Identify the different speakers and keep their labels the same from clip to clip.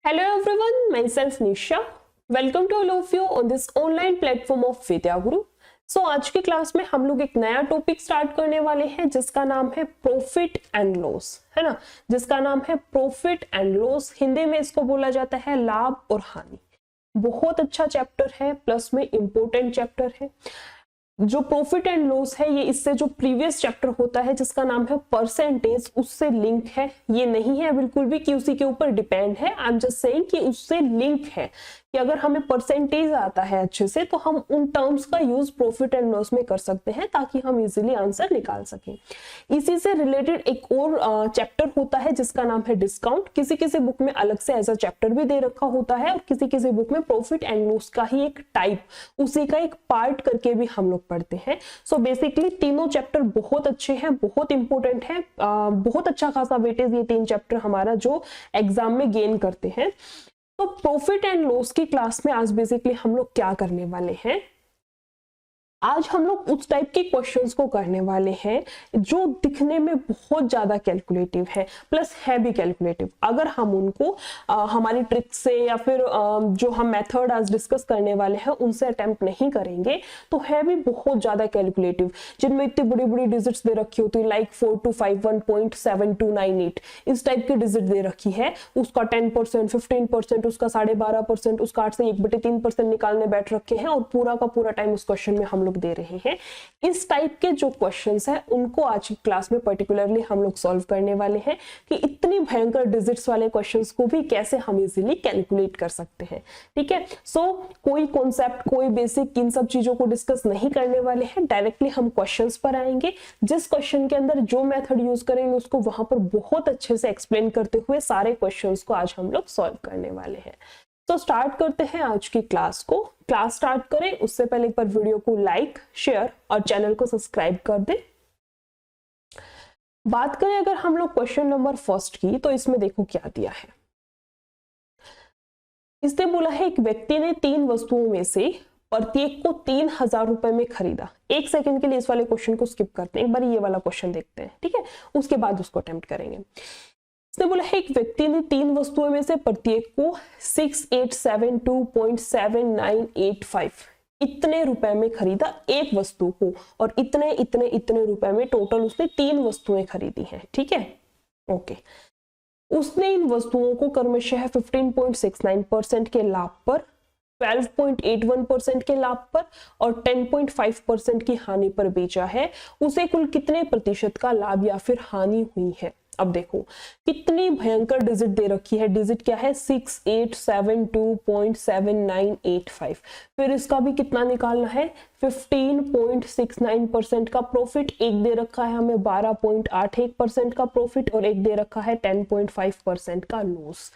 Speaker 1: Hello everyone, myself Nisha. Welcome to all of you on this online platform of विद्या गुरु. आज की class में हम लोग एक नया टॉपिक स्टार्ट करने वाले हैं जिसका नाम है प्रॉफिट एंड लॉस, है ना, जिसका नाम है प्रॉफिट एंड लॉस. हिंदी में इसको बोला जाता है लाभ और हानि. बहुत अच्छा चैप्टर है, प्लस में इंपॉर्टेंट चैप्टर है. जो प्रॉफिट एंड लॉस है ये इससे जो प्रीवियस चैप्टर होता है जिसका नाम है परसेंटेज, उससे लिंक है. ये नहीं है बिल्कुल भी कि उसी के ऊपर डिपेंड है. आई एम जस्ट सेइंग कि उससे लिंक है कि अगर हमें परसेंटेज आता है अच्छे से तो हम उन टर्म्स का यूज प्रॉफिट एंड लॉस में कर सकते हैं ताकि हम इजीली आंसर निकाल सकें. इसी से रिलेटेड एक और चैप्टर होता है जिसका नाम है डिस्काउंट. किसी किसी बुक में अलग से एज अ चैप्टर भी दे रखा होता है और किसी किसी बुक में प्रॉफिट एंड लॉस का ही एक टाइप, उसी का एक पार्ट करके भी हम लोग पढ़ते हैं. सो बेसिकली तीनों चैप्टर बहुत अच्छे हैं, बहुत इंपॉर्टेंट है. बहुत अच्छा खासा वेटेज ये तीन चैप्टर हमारा जो एग्जाम में गेन करते हैं. तो प्रॉफिट एंड लॉस की क्लास में आज बेसिकली हम लोग क्या करने वाले हैं, आज हम लोग उस टाइप के क्वेश्चंस को करने वाले हैं जो दिखने में बहुत ज्यादा कैलकुलेटिव है, प्लस है भी कैलकुलेटिव. अगर हम उनको हमारी ट्रिक से या फिर जो हम मेथड आज डिस्कस करने वाले हैं उनसे अटेम्प्ट नहीं करेंगे तो है भी बहुत ज्यादा कैलकुलेटिव, जिनमें इतनी बड़ी बड़ी डिजिट्स दे रखी होती है लाइक 4251.7298 इस टाइप की डिजिट दे रखी है. उसका 10%, 15%, उसका 12.5%, उसका 8 से 1/3% निकालने बैठ रखे हैं और पूरा का पूरा टाइम उस क्वेश्चन में हम लोग दे रहे हैं. इस टाइप के जो क्वेश्चंस हैं उनको आज की क्लास में पर्टिकुलरली हम लोग सॉल्व करने वाले हैं कि इतनी भयंकर डिजिट्स वाले क्वेश्चंस को भी कैसे हम इजीली कैलकुलेट कर सकते हैं. ठीक है. कोई कॉन्सेप्ट, कोई बेसिक, इन सब चीजों को डिस्कस नहीं करने वाले हैं. डायरेक्टली हम क्वेश्चंस पर आएंगे. जिस क्वेश्चन के अंदर जो मेथड यूज करेंगे उसको वहां पर बहुत अच्छे से एक्सप्लेन करते हुए सारे क्वेश्चंस को आज हम लोग सॉल्व करने वाले हैं. तो स्टार्ट करते हैं आज की क्लास को. क्लास स्टार्ट करें उससे पहले एक बार वीडियो को लाइक, शेयर और चैनल को सब्सक्राइब कर दें. बात करें अगर हम लोग क्वेश्चन नंबर फर्स्ट की, तो इसमें देखो क्या दिया है. इसने बोला है एक व्यक्ति ने 3 वस्तुओं में से प्रत्येक को 3000 रुपए में खरीदा. एक सेकंड के लिए इस वाले क्वेश्चन को स्किप करते हैं, एक बार ये वाला क्वेश्चन देखते हैं. ठीक है, उसके बाद उसको अटेम्प्ट करेंगे. इसने बोला है एक व्यक्ति ने 3 वस्तुओं में से प्रत्येक को 6872.7985 इतने रुपए में खरीदा एक वस्तु को, और इतने इतने इतने रुपए में टोटल उसने 3 वस्तुएं खरीदी हैं. ठीक है, ओके. उसने इन वस्तुओं को क्रमशः 15.69% के लाभ पर, 12.81% के लाभ पर और 10.5% की हानि पर बेचा है. उसे कुल कितने प्रतिशत का लाभ या फिर हानि हुई है. अब देखो कितनी भयंकर डिजिट दे रखी है. डिजिट क्या है? 6872.7985. फिर इसका भी कितना निकालना है? 15.69% का प्रॉफिट. एक दे रखा है हमें 12.81% का प्रॉफिट और एक दे रखा है 10.5% का लॉस.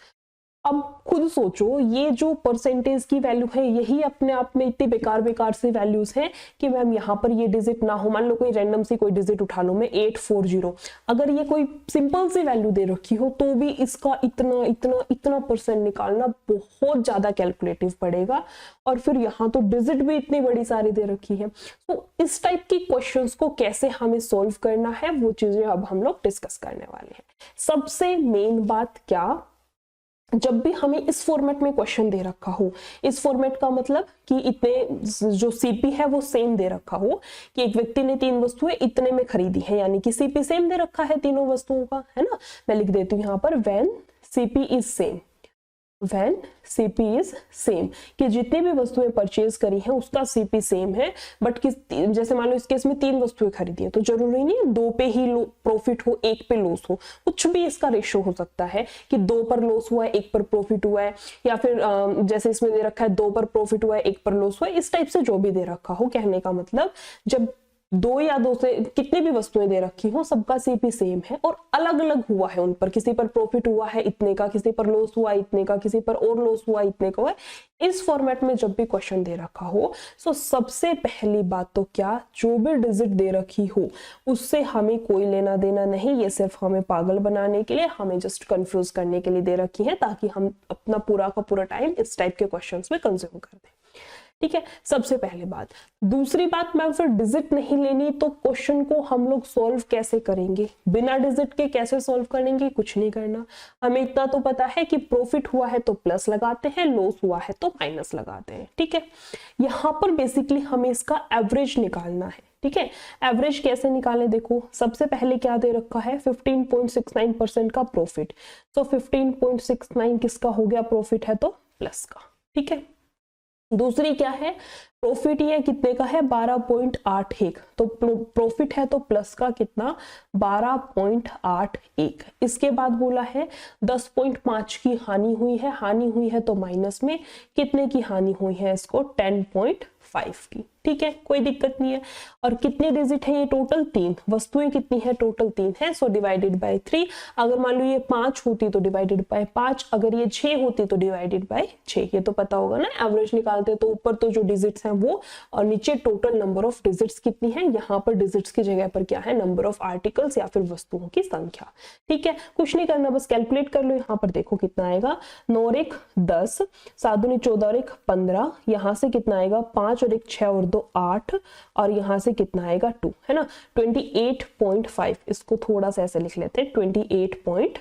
Speaker 1: अब खुद सोचो, ये जो परसेंटेज की वैल्यू है यही अपने आप में इतनी बेकार बेकार सी वैल्यूज हैं कि मैम यहाँ पर ये डिजिट ना हो. मान लो कोई रैंडम सी कोई डिजिट उठा लो मैं 840, अगर ये कोई सिंपल सी वैल्यू दे रखी हो तो भी इसका इतना इतना इतना परसेंट निकालना बहुत ज्यादा कैलकुलेटिव पड़ेगा. और फिर यहाँ तो डिजिट भी इतनी बड़ी सारी दे रखी है. तो इस टाइप की क्वेश्चंस को कैसे हमें सोल्व करना है वो चीजें अब हम लोग डिस्कस करने वाले हैं. सबसे मेन बात क्या, जब भी हमें इस फॉर्मेट में क्वेश्चन दे रखा हो, इस फॉर्मेट का मतलब कि इतने जो सीपी है वो सेम दे रखा हो कि एक व्यक्ति ने 3 वस्तुएं इतने में खरीदी है, यानी कि सीपी सेम दे रखा है तीनों वस्तुओं का, है ना. मैं लिख देती हूँ यहाँ पर when CP is same, when CP is same, कि जितनी भी वस्तुएं परचेज करी हैं उसका सीपी सेम है. बट जैसे मान लो इस केस में 3 वस्तुएं खरीदी है तो जरूरी नहीं 2 पे ही प्रॉफिट हो, 1 पे लॉस हो. कुछ भी इसका रेशियो हो सकता है कि 2 पर लॉस हुआ है, 1 पर प्रॉफिट हुआ है, या फिर जैसे इसमें दे रखा है 2 पर प्रॉफिट हुआ है, 1 पर लॉस हुआ है. इस टाइप से जो भी दे रखा हो, कहने का मतलब जब 2 या 2 से कितनी भी वस्तुएं दे रखी हो सबका सीपी सेम है और अलग अलग हुआ है उन पर. किसी पर प्रॉफिट हुआ है इतने का, किसी पर लॉस हुआ इतने का, किसी पर और लॉस हुआ इतने का हुआ है. इस फॉर्मेट में जब भी क्वेश्चन दे रखा हो तो सबसे पहली बात तो क्या, जो भी डिजिट दे रखी हो उससे हमें कोई लेना देना नहीं. ये सिर्फ हमें पागल बनाने के लिए, हमें जस्ट कंफ्यूज करने के लिए दे रखी है ताकि हम अपना पूरा का पूरा टाइम इस टाइप के क्वेश्चंस में कंज्यूम कर दें. ठीक है, सबसे पहले बात। दूसरी बात, मैं फिर डिजिट नहीं लेनी तो क्वेश्चन को हम लोग सॉल्व कैसे करेंगे? बिना डिजिट के कैसे सॉल्व करेंगे? कुछ नहीं करना, हमें इतना तो पता है कि प्रॉफिट हुआ है तो प्लस लगाते हैं, लॉस हुआ है तो माइनस लगाते हैं। ठीक है, यहाँ पर बेसिकली हमें इसका एवरेज निकालना है। ठीक है, एवरेज कैसे निकालें? देखो, सबसे पहले क्या दे रखा है? 15.69% का प्रॉफिट। तो 15.69 किसका हो गया? प्रॉफिट है तो प्लस का। ठीक है, दूसरी क्या है? प्रॉफिट ये कितने का है? 12.81। तो प्रॉफिट है तो प्लस का कितना? 12.81। इसके बाद बोला है 10.5 की हानि हुई है, हानि हुई है तो माइनस में कितने की हानि हुई है? इसको 10.5 की। ठीक है, कोई दिक्कत नहीं है। और कितने डिजिट है ये? टोटल 3। वस्तुएं कितनी है? टोटल 3 है, सो डिवाइडेड बाय 3। अगर मान लो ये 5 होती तो डिवाइडेड बाय 5, अगर ये 6 होती तो डिवाइडेड बाय 6। ये तो पता होगा ना, एवरेज निकालते तो ऊपर तो जो डिजिट्स हैं वो, और नीचे टोटल नंबर ऑफ डिजिट्स कितनी है। यहाँ पर डिजिट्स की जगह पर क्या है? नंबर ऑफ आर्टिकल्स या फिर वस्तुओं की संख्या। ठीक है, कुछ नहीं करना, बस कैलकुलेट कर लो। यहाँ पर देखो कितना आएगा? 9 और 1 10, 7 दूनी 14 और 1 15, यहाँ से कितना आएगा? 5 और 1 6 और 2 8, और यहां से कितना आएगा? 2, है ना। 28.5, इसको थोड़ा सा ऐसे लिख लेते हैं, 28.5।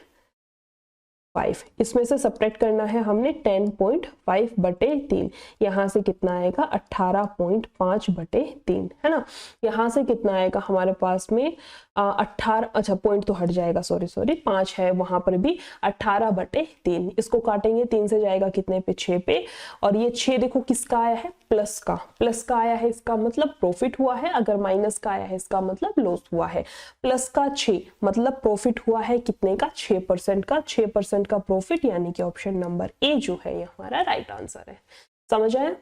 Speaker 1: इसमें से सब्ट्रैक्ट करना है हमने 10.5 बटे 3। यहाँ से कितना आएगा? 18.5 बटे 3, है ना। यहाँ से कितना आएगा हमारे पास में? 18, अच्छा पॉइंट तो हट जाएगा, सॉरी 5 है वहां पर भी। 18 बटे 3, इसको काटेंगे 3 से जाएगा कितने पे? 6 पे। और ये 6 देखो किसका आया है? प्लस का। प्लस का आया है, इसका मतलब प्रॉफिट हुआ है। अगर माइनस का आया है, इसका मतलब लॉस हुआ है। प्लस का 6 मतलब प्रॉफिट हुआ है कितने का? 6% का। 6% का प्रॉफिट, यानी कि ऑप्शन नंबर ए जो है ये हमारा राइट आंसर है। समझ आया?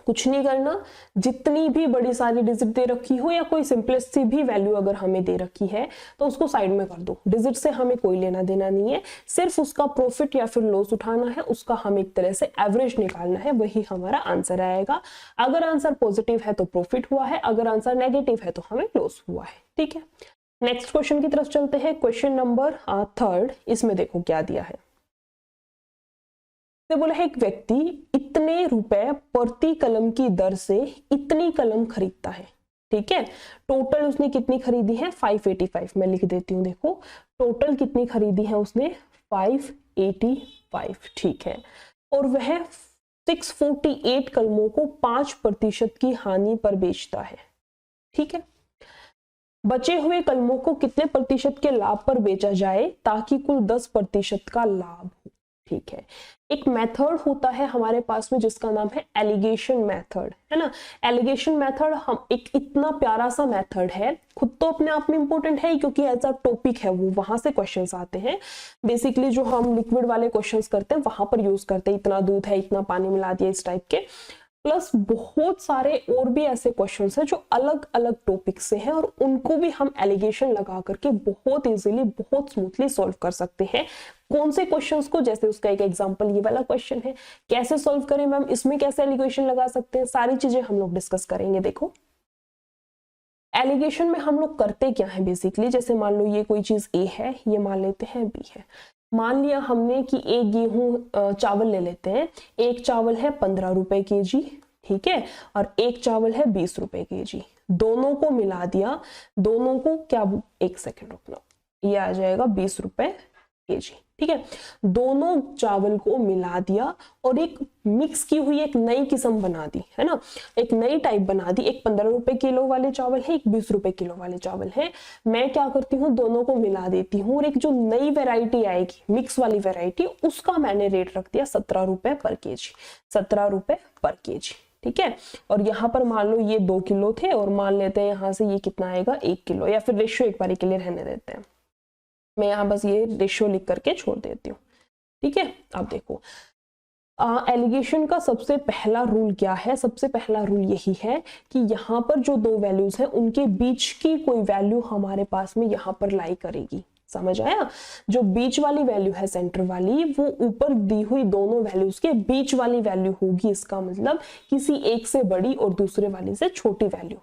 Speaker 1: कुछ नहीं करना, जितनी भी बड़ी सारी डिजिट दे रखी हो या कोई सिंपलेस्ट सी भी वैल्यू अगर हमें दे रखी है तो उसको साइड में कर दो। डिजिट से हमें कोई लेना देना नहीं है, सिर्फ उसका प्रॉफिट या फिर लॉस उठाना है, उसका हमें एक तरह से एवरेज निकालना है, वही हमारा आंसर आएगा। अगर आंसर पॉजिटिव है तो प्रॉफिट हुआ है, अगर आंसर नेगेटिव है तो हमें लॉस हुआ है। ठीक है, नेक्स्ट क्वेश्चन की तरफ चलते हैं। क्वेश्चन नंबर 3, इसमें देखो क्या दिया है। बोला है एक व्यक्ति इतने रुपए प्रति कलम की दर से इतनी कलम खरीदता है। ठीक है, टोटल उसने कितनी खरीदी है? 585। मैं लिख देती हूँ, देखो टोटल कितनी खरीदी है उसने? 585। ठीक है, और वह 648 कलमों को 5% की हानि पर बेचता है। ठीक है, बचे हुए कलमों को कितने प्रतिशत के लाभ पर बेचा जाए ताकि कुल 10% का लाभ हो? ठीक है, एक मेथड होता है हमारे पास में जिसका नाम है एलिगेशन मेथड, है ना। एलिगेशन मेथड हम एक इतना प्यारा सा मेथड है, खुद तो अपने आप में इंपॉर्टेंट है क्योंकि एज अ टॉपिक है वो, वहां से क्वेश्चंस आते हैं। बेसिकली जो हम लिक्विड वाले क्वेश्चंस करते हैं वहां पर यूज करते हैं, इतना दूध है इतना पानी मिला दिया, इस टाइप के। प्लस बहुत सारे और भी ऐसे क्वेश्चंस हैं जो अलग अलग टॉपिक से हैं और उनको भी हम एलिगेशन लगा करके बहुत इजीली बहुत स्मूथली सॉल्व कर सकते हैं। कौन से क्वेश्चंस को? जैसे उसका एक एग्जांपल ये वाला क्वेश्चन है, कैसे सॉल्व करें मैम, इसमें कैसे एलिगेशन लगा सकते हैं, सारी चीजें हम लोग डिस्कस करेंगे। देखो एलिगेशन में हम लोग करते क्या है बेसिकली, जैसे मान लो ये कोई चीज ए है, ये मान लेते हैं बी है। मान लिया हमने कि एक गेहूं चावल ले लेते हैं, एक चावल है 15 रुपए केजी, ठीक है, और एक चावल है 20 रुपए केजी। दोनों को मिला दिया, दोनों को क्या, एक सेकंड रुकना, ये आ जाएगा 20 रुपए केजी। ठीक है, दोनों चावल को मिला दिया और एक मिक्स की हुई एक नई किस्म बना दी, है ना, एक नई टाइप बना दी। एक 15 रुपए किलो वाले चावल है, एक 20 रुपए किलो वाले चावल है। मैं क्या करती हूँ, दोनों को मिला देती हूँ और एक जो नई वेराइटी आएगी, मिक्स वाली वेराइटी, उसका मैंने रेट रख दिया 17 रुपए पर केजी, 17 रुपए पर केजी। ठीक है, और यहाँ पर मान लो ये 2 किलो थे और मान लेते हैं यहाँ से ये कितना आएगा 1 किलो, या फिर रेशियो एक बारी के लिए रहने देते हैं, मैं यहाँ बस ये रेशियो लिख करके छोड़ देती हूँ। ठीक है, अब देखो एलिगेशन का सबसे पहला रूल क्या है? सबसे पहला रूल यही है कि यहाँ पर जो दो वैल्यूज हैं उनके बीच की कोई वैल्यू हमारे पास में यहाँ पर लाई करेगी। समझ आया? जो बीच वाली वैल्यू है सेंटर वाली, वो ऊपर दी हुई दोनों वैल्यूज के बीच वाली वैल्यू होगी। इसका मतलब किसी एक से बड़ी और दूसरे वाली से छोटी वैल्यू।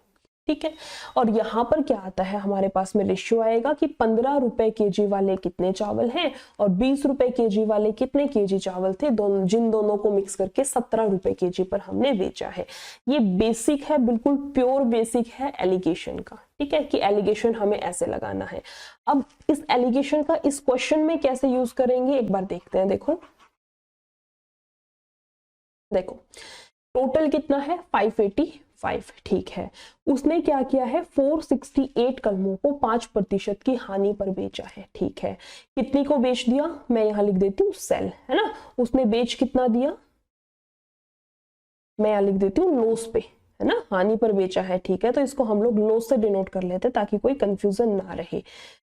Speaker 1: ठीक है। और यहाँ पर क्या आता है, हमारे पास में रेशियो आएगा कि 15 रुपए केजी वाले कितने चावल हैं और 20 रुपए केजी वाले कितने केजी चावल थे, जिन दोनों को मिक्स करके 17 रुपए केजी पर हमने बेचा है। ये बेसिक है, बिल्कुल प्योर बेसिक है एलिगेशन का, ठीक है, कि एलिगेशन हमें ऐसे लगाना है। अब इस एलिगेशन का इस क्वेश्चन में कैसे यूज करेंगे एक बार देखते हैं। देखो टोटल कितना है 585, ठीक है। उसने क्या किया है 468 कलमों को 5% की हानि पर बेचा है, ठीक है। कितनी को बेच दिया, मैं यहां लिख देती हूँ सेल, है ना। उसने बेच कितना दिया, मैं यहां लिख देती हूँ लॉस पे, है ना, हानि पर बेचा है, ठीक है। तो इसको हम लोग लॉस से डिनोट कर लेते ताकि कोई कंफ्यूजन ना रहे।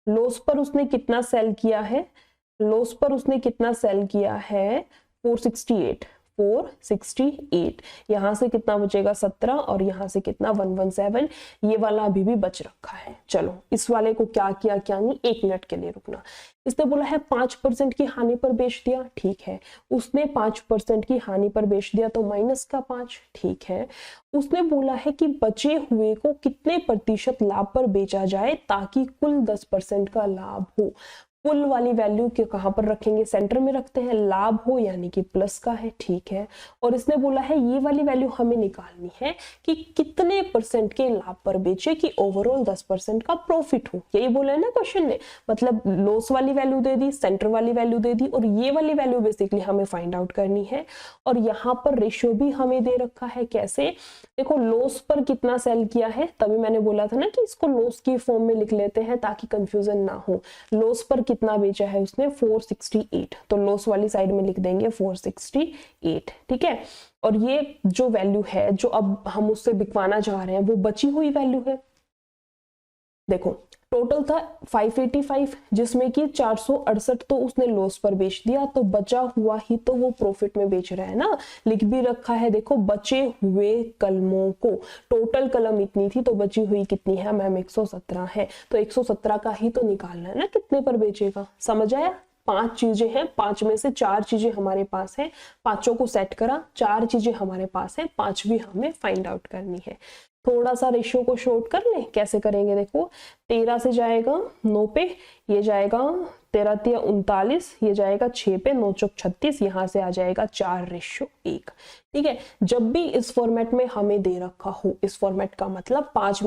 Speaker 1: लॉस पर उसने कितना सेल किया है, लॉस पर उसने कितना सेल किया है 468, यहां से कितना बचेगा 17 और यहां से कितना 117, ये वाला अभी भी बच रखा है। चलो इस वाले को क्या किया क्या नहीं, 1 मिनट के लिए रुकना। इसने बोला है 5% की हानि पर बेच दिया, ठीक है। उसने 5% की हानि पर बेच दिया तो माइनस का 5, ठीक है। उसने बोला है कि बचे हुए को कितने प्रतिशत लाभ पर बेचा जाए ताकि कुल 10% का लाभ हो। कुल वाली वैल्यू के कहां पर रखेंगे, सेंटर में रखते हैं, लाभ हो यानी कि प्लस का है, ठीक है। और इसने बोला है ये वाली वैल्यू हमें निकालनी है कि कितने परसेंट के लाभ पर बेचे कि ओवरऑल 10% का प्रॉफिट हो। यही बोला है ना क्वेश्चन ने, मतलब लॉस वाली वैल्यू दे दी, सेंटर वाली वैल्यू दे दी और ये वाली वैल्यू बेसिकली हमें फाइंड आउट करनी है। और यहाँ पर रेशियो भी हमें दे रखा है, कैसे, देखो लॉस पर कितना सेल किया है, तभी मैंने बोला था ना कि इसको लॉस की फॉर्म में लिख लेते हैं ताकि कंफ्यूजन ना हो। लॉस पर कितना बेचा है उसने 468, तो लॉस वाली साइड में लिख देंगे 468, ठीक है। और ये जो वैल्यू है जो अब हम उससे बिकवाना चाह रहे हैं वो बची हुई वैल्यू है। देखो टोटल था 585 जिसमें कि 468 तो उसने लॉस पर बेच दिया, तो बचा हुआ ही तो वो प्रॉफिट में बेच रहा है ना। लिख भी रखा है, देखो बचे हुए कलमों को, टोटल कलम इतनी थी तो बची हुई कितनी है मैम 117 है, तो 117 का ही तो निकालना है ना कितने पर बेचेगा। समझ आया, 5 चीजें हैं, 5 में से 4 चीजें हमारे पास है, पांचों को सेट करा, 4 चीजें हमारे पास है, 5वीं हमें फाइंड आउट करनी है। थोड़ा सा रेशियो को शॉर्ट कर ले, कैसे करेंगे, देखो 13 से जाएगा 9 पे, ये जाएगा 13 तिया 39, ये जाएगा 6 पे, 9 चौक 36, यहाँ से आ जाएगा 4:1, ठीक है। जब भी इस फॉर्मेट में हमें दे रखा हो, इस फॉर्मेट का मतलब 5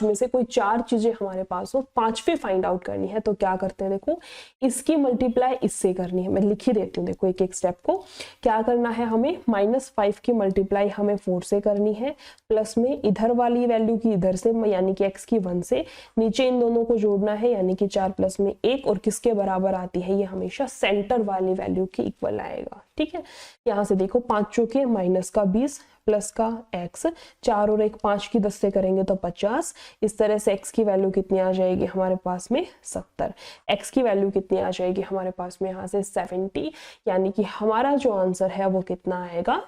Speaker 1: में से कोई 4 चीजें हमारे पास हो, 5वीं फाइंड आउट करनी है, तो क्या करते हैं, देखो इसकी मल्टीप्लाई इससे करनी है। मैं लिख ही देती हूँ, देखो एक एक स्टेप को क्या करना है हमें, -5 की मल्टीप्लाई हमें 4 से करनी है, प्लस में इधर वाली वैल्यू की इधर से यानी कि x की 1 से, नीचे इन दोनों को जोड़ना है यानी कि 4 प्लस में 1, और किसके बराबर आती है, ये हमेशा सेंटर वाली वैल्यू के इक्वल आएगा, ठीक है। यहाँ से देखो 5 चौके माइनस का 20 प्लस का x, 4 और 1 5 की 10 से करेंगे तो 50। इस तरह से x की वैल्यू कितनी आ जाएगी हमारे पास में 70, x की वैल्यू कितनी आ जाएगी हमारे पास में यहाँ से 70, यानी कि हमारा जो आंसर है वो कितना आएगा,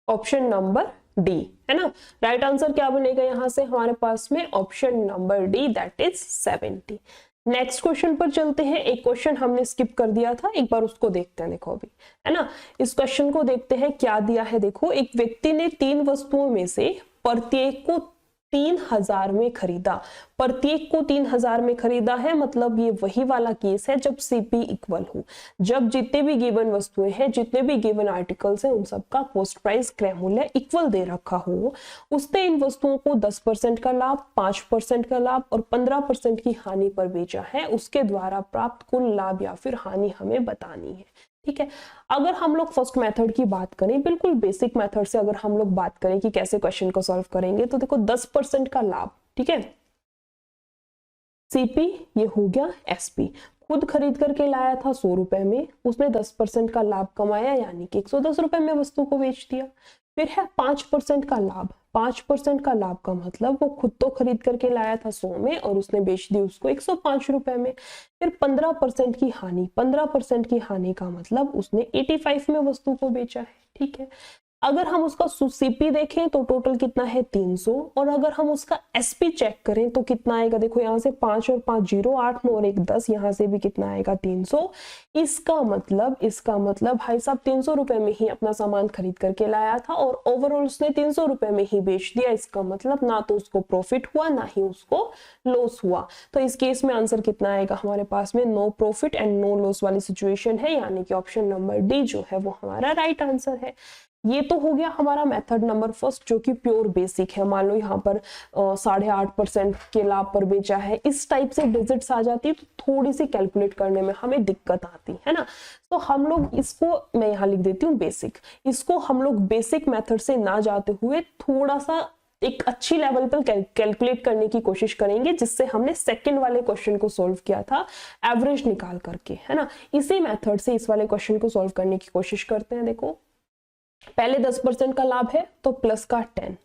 Speaker 1: ऑप्शन नंबर डी, है ना। राइट आंसर क्या बनेगा यहाँ से हमारे पास में, option number D, that is 70। Next question पर चलते हैं। एक क्वेश्चन हमने स्किप कर दिया था, एक बार उसको देखते हैं, देखो अभी, है ना। इस क्वेश्चन को देखते हैं क्या दिया है। देखो एक व्यक्ति ने 3 वस्तुओं में से प्रत्येक को 3000 में खरीदा, प्रत्येक को 3000 में खरीदा है, मतलब ये वही वाला केस है जब सीपी इक्वल हो, जब जितने भी गिवन वस्तुएं हैं, जितने भी गिवन आर्टिकल्स हैं, उन सबका कॉस्ट प्राइस क्रय मूल्य इक्वल दे रखा हो। उसने इन वस्तुओं को 10% का लाभ, 5% का लाभ और 15% की हानि पर बेचा है। उसके द्वारा प्राप्त कुल लाभ या फिर हानि हमें बतानी है, ठीक है। अगर हम लोग फर्स्ट मेथड की बात करें, बिल्कुल बेसिक मेथड से अगर हम लोग बात करें कि कैसे क्वेश्चन को सॉल्व करेंगे, तो देखो 10% का लाभ, ठीक है, सीपी ये हो गया एसपी, खुद खरीद करके लाया था 100 रुपए में, उसने 10% का लाभ कमाया यानी कि 110 रुपए में वस्तु को बेच दिया। फिर है 5% का लाभ, 5% का लाभ का मतलब वो खुद तो खरीद करके लाया था 100 में और उसने बेच दी उसको 105 रुपए में। फिर 15% की हानि, 15% की हानि का मतलब उसने 85 में वस्तु को बेचा है, ठीक है। अगर हम उसका सीपी देखें तो टोटल कितना है 300, और अगर हम उसका एसपी चेक करें तो कितना आएगा, देखो यहाँ से 5 और 5 0, 8 9 और 1 10, यहाँ से भी कितना आएगा 300। इसका मतलब भाई साहब 300 रुपए में ही अपना सामान खरीद करके लाया था और ओवरऑल उसने 300 रुपए में ही बेच दिया। इसका मतलब ना तो उसको प्रॉफिट हुआ ना ही उसको लॉस हुआ। तो इस केस में आंसर कितना आएगा हमारे पास में, no profit and no loss वाली सिचुएशन है, यानी कि ऑप्शन नंबर डी जो है वो हमारा राइट आंसर है। ये तो हो गया हमारा मेथड नंबर फर्स्ट जो कि प्योर बेसिक है। मान लो यहाँ पर 8.5% के लाभ पर बेचा है, इस टाइप से डिजिट्स आ जाती तो थोड़ी सी कैलकुलेट करने में हमें दिक्कत आती है ना। तो हम लोग इसको, मैं यहाँ लिख देती हूँ बेसिक, इसको हम लोग बेसिक मेथड से ना जाते हुए थोड़ा सा एक अच्छी लेवल पर कैलकुलेट करने की कोशिश करेंगे, जिससे हमने सेकंड वाले क्वेश्चन को सॉल्व किया था एवरेज निकाल करके, है ना। इसी मेथड से इस वाले क्वेश्चन को सॉल्व करने की कोशिश करते हैं। देखो पहले 10% का लाभ है तो प्लस का 10,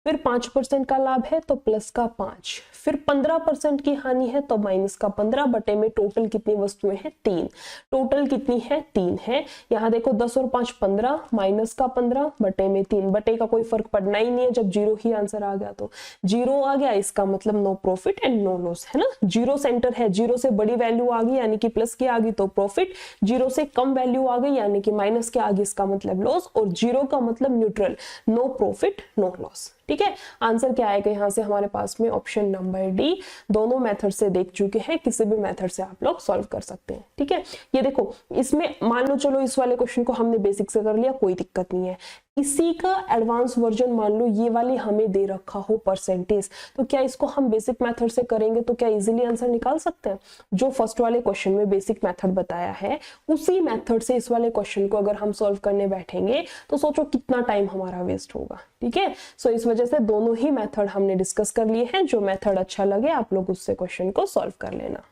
Speaker 1: फिर 5% का लाभ है तो प्लस का 5, फिर 15% की हानि है तो माइनस का 15, बटे में टोटल कितनी वस्तुएं हैं 3, टोटल कितनी है 3 है। यहाँ देखो 10 और 5 15, माइनस का 15 बटे में 3, बटे का कोई फर्क पड़ना ही नहीं है जब जीरो ही आंसर आ गया तो जीरो आ गया, इसका मतलब no profit and no loss, है ना। जीरो सेंटर है, जीरो से बड़ी वैल्यू आ गई यानी कि प्लस की आ गई तो प्रॉफिट, जीरो से कम वैल्यू आ गई यानी कि माइनस की आ गई, इसका मतलब लॉस, और जीरो का मतलब neutral, no profit no loss. ठीक है, आंसर क्या आएगा यहाँ से हमारे पास में, ऑप्शन नंबर डी। दोनों मेथड से देख चुके हैं, किसी भी मेथड से आप लोग सॉल्व कर सकते हैं। ठीक है, ये देखो इसमें मान लो चलो इस वाले क्वेश्चन को हमने बेसिक से कर लिया, कोई दिक्कत नहीं है। इसी का एडवांस वर्जन मान लो ये वाली हमें दे रखा हो परसेंटेज, तो क्या इसको हम बेसिक मेथड से करेंगे तो क्या इजीली आंसर निकाल सकते हैं। जो फर्स्ट वाले क्वेश्चन में बेसिक मेथड बताया है उसी मेथड से इस वाले क्वेश्चन को अगर हम सॉल्व करने बैठेंगे तो सोचो कितना टाइम हमारा वेस्ट होगा। ठीक है, सो इस वजह से दोनों ही मेथड हमने डिस्कस कर लिए हैं। जो मेथड अच्छा लगे आप लोग उससे क्वेश्चन को सॉल्व कर लेना।